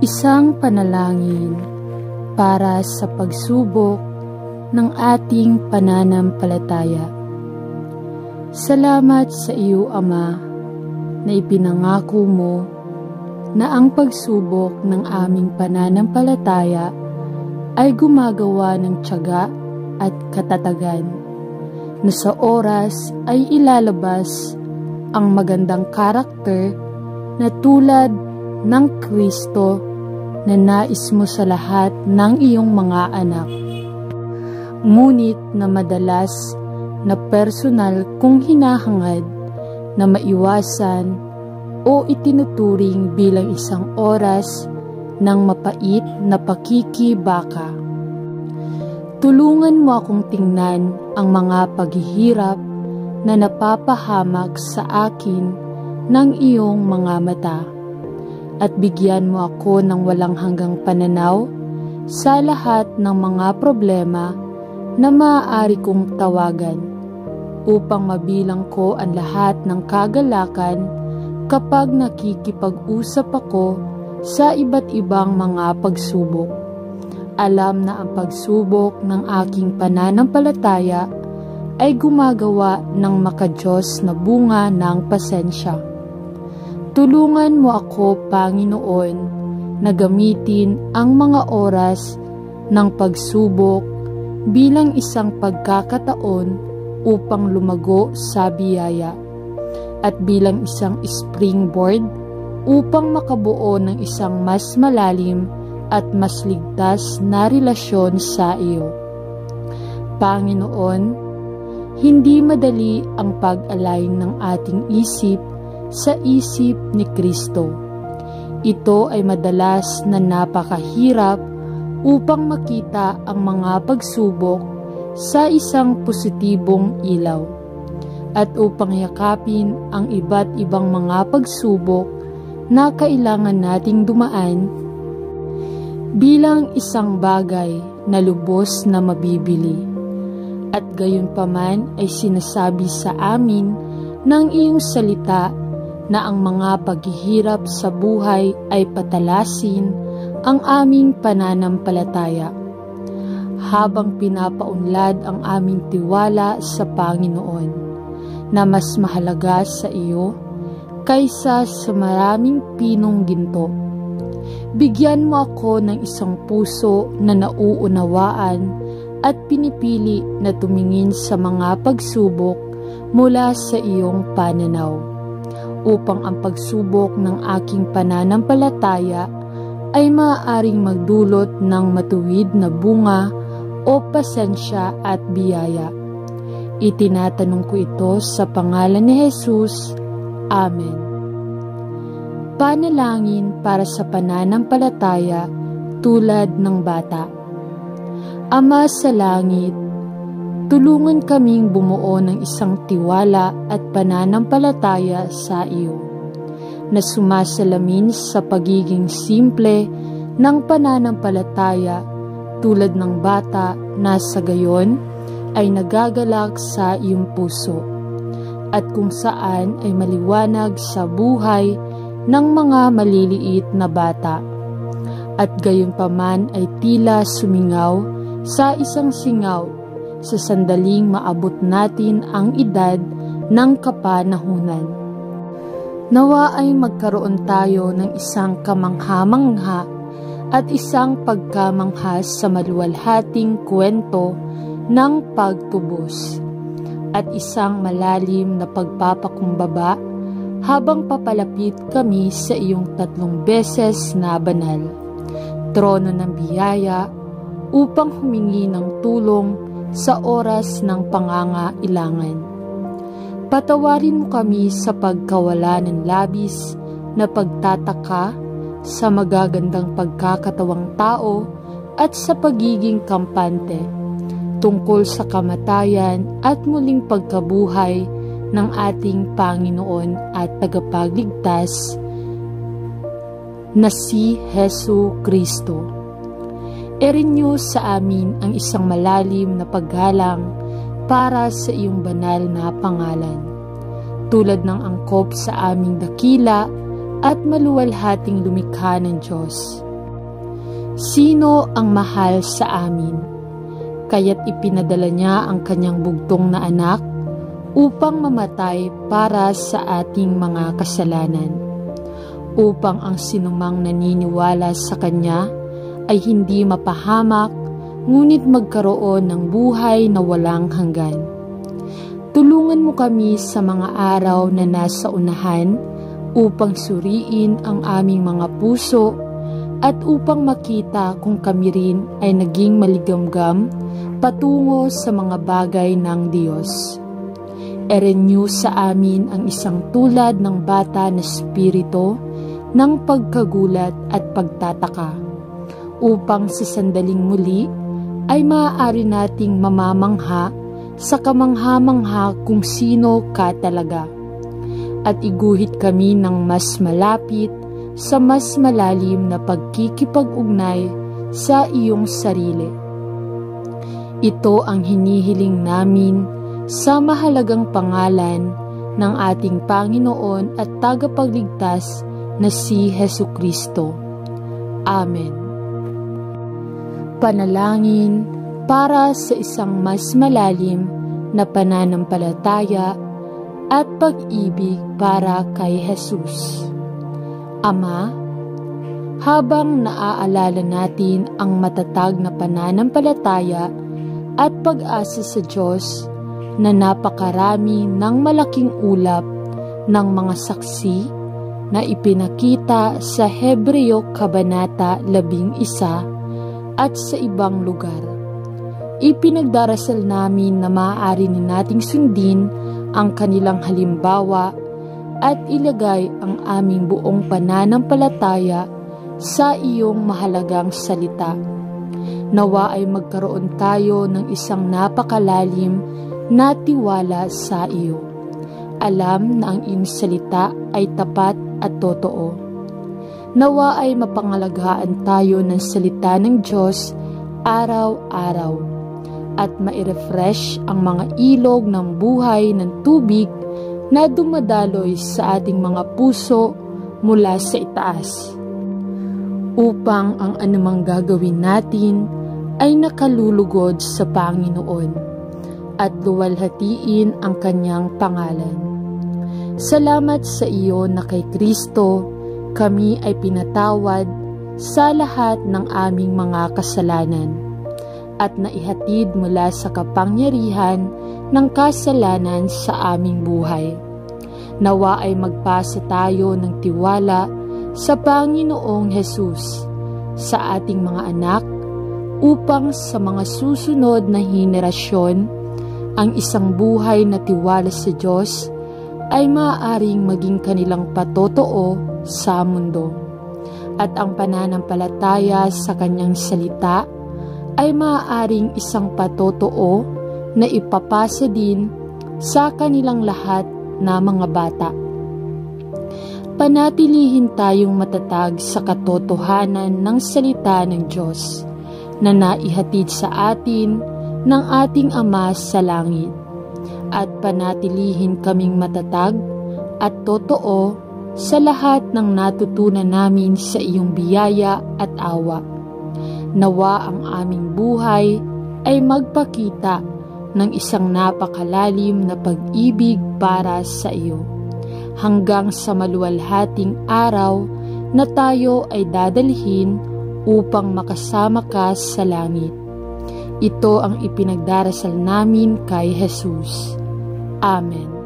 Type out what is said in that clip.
Isang panalangin para sa pagsubok ng ating pananampalataya. Salamat sa iyo, Ama, na ipinangako mo na ang pagsubok ng aming pananampalataya ay gumagawa ng tiyaga at katatagan, na sa oras ay ilalabas ang magandang karakter na tulad ng Kristo na nais mo sa lahat ng iyong mga anak. Ngunit na madalas na personal kung hinahangad na maiwasan o itinuturing bilang isang oras ng mapait na pakikibaka. Tulungan mo akong tingnan ang mga paghihirap na napapahamak sa akin ng iyong mga mata, at bigyan mo ako ng walang hanggang pananaw sa lahat ng mga problema na maaari kong tawagan, upang mabilang ko ang lahat ng kagalakan kapag nakikipag-usap ako sa iba't ibang mga pagsubok. Alam na ang pagsubok ng aking pananampalataya ay gumagawa ng makadiyos na bunga ng pasensya. Tulungan mo ako, Panginoon, na gamitin ang mga oras ng pagsubok bilang isang pagkakataon upang lumago sa biyaya, at bilang isang springboard upang makabuo ng isang mas malalim at mas ligtas na relasyon sa iyo. Panginoon, hindi madali ang pag-align ng ating isip sa isip ni Kristo. Ito ay madalas na napakahirap upang makita ang mga pagsubok sa isang positibong ilaw, at upang yakapin ang iba't ibang mga pagsubok na kailangan nating dumaan bilang isang bagay na lubos na mabibili. At gayunpaman ay sinasabi sa amin ng iyong salita na ang mga paghihirap sa buhay ay patalasin ang aming pananampalataya, habang pinapaunlad ang aming tiwala sa Panginoon, na mas mahalaga sa iyo kaysa sa maraming pinong ginto. Bigyan mo ako ng isang puso na nauunawaan at pinipili na tumingin sa mga pagsubok mula sa iyong pananaw, upang ang pagsubok ng aking pananampalataya ay maaaring magdulot ng matuwid na bunga o pasensya at biyaya. Itinatanong ko ito sa pangalan ni Jesus. Amen. Panalangin para sa pananampalataya tulad ng bata. Ama sa langit, tulungan kaming bumuo ng isang tiwala at pananampalataya sa iyo, na sumasalamin sa pagiging simple ng pananampalataya tulad ng bata na sa gayon ay nagagalak sa iyong puso, at kung saan ay maliwanag sa buhay ng mga maliliit na bata, at gayunpaman ay tila sumingaw sa isang singaw sa sandaling maabot natin ang edad ng kapanahunan. Nawa ay magkaroon tayo ng isang kamangha-mangha at isang pagkamangha sa maluwalhating kwento ng pagtubos, at isang malalim na pagpapakumbaba habang papalapit kami sa iyong 3 beses na banal trono ng biyaya upang humingi ng tulong sa oras ng pangangailangan. Patawarin mo kami sa pagkawala ng labis na pagtataka sa magagandang pagkakatawang tao at sa pagiging kampante tungkol sa kamatayan at muling pagkabuhay ng ating Panginoon at Tagapagligtas na si Hesu Kristo. I-renew sa amin ang isang malalim na paggalang para sa iyong banal na pangalan, tulad ng angkop sa aming dakila at maluwalhating lumikha ng Diyos. Sino ang mahal sa amin? Kaya't ipinadala niya ang kanyang bugtong na anak upang mamatay para sa ating mga kasalanan, upang ang sinumang naniniwala sa kanya ay hindi mapahamak, ngunit magkaroon ng buhay na walang hanggan. Tulungan mo kami sa mga araw na nasa unahan upang suriin ang aming mga puso at upang makita kung kami rin ay naging maligamgam patungo sa mga bagay ng Diyos. E-renew sa amin ang isang tulad ng bata na spirito ng pagkagulat at pagtataka, upang sa sandaling muli ay maaari nating mamamangha sa kamangha-mangha kung sino ka talaga, at iguhit kami ng mas malapit sa mas malalim na pagkikipag-ugnay sa iyong sarili. Ito ang hinihiling namin sa mahalagang pangalan ng ating Panginoon at Tagapagligtas na si Hesukristo. Amen. Panalangin para sa isang mas malalim na pananampalataya at pag-ibig para kay Jesus. Ama, habang naaalala natin ang matatag na pananampalataya at pag-asa sa Diyos na napakarami ng malaking ulap ng mga saksi na ipinakita sa Hebreo Kabanata 11 at sa ibang lugar, ipinagdarasal namin na maaari nating sundin ang kanilang halimbawa at ilagay ang aming buong pananampalataya sa iyong mahalagang salita. Nawa ay magkaroon tayo ng isang napakalalim na tiwala sa iyo. Alam na ang iyong salita ay tapat at totoo. Nawa ay mapangalagaan tayo ng salita ng Diyos araw-araw at mai-refresh ang mga ilog ng buhay ng tubig na dumadaloy sa ating mga puso mula sa itaas, upang ang anumang gagawin natin ay nakalulugod sa Panginoon at luwalhatiin ang kanyang pangalan. Salamat sa iyo na kay Kristo kami ay pinatawad sa lahat ng aming mga kasalanan at naihatid mula sa kapangyarihan ng kasalanan sa aming buhay. Nawa ay magpasa tayo ng tiwala sa Panginoong Hesus, sa ating mga anak, upang sa mga susunod na henerasyon, ang isang buhay na tiwala sa Diyos ay maaaring maging kanilang patotoo sa mundo, at ang pananampalataya sa kanyang salita ay maaaring isang patotoo na ipapasa din sa kanilang lahat na mga bata. Panatilihin tayong matatag sa katotohanan ng salita ng Diyos na naihatid sa atin ng ating Ama sa langit, at panatilihin kaming matatag at totoo sa lahat ng natutunan namin sa iyong biyaya at awa. Nawa ang aming buhay ay magpakita ng isang napakalalim na pag-ibig para sa iyo, hanggang sa maluwalhating araw na tayo ay dadalhin upang makasama ka sa langit. Ito ang ipinagdarasal namin kay Jesus. Amen.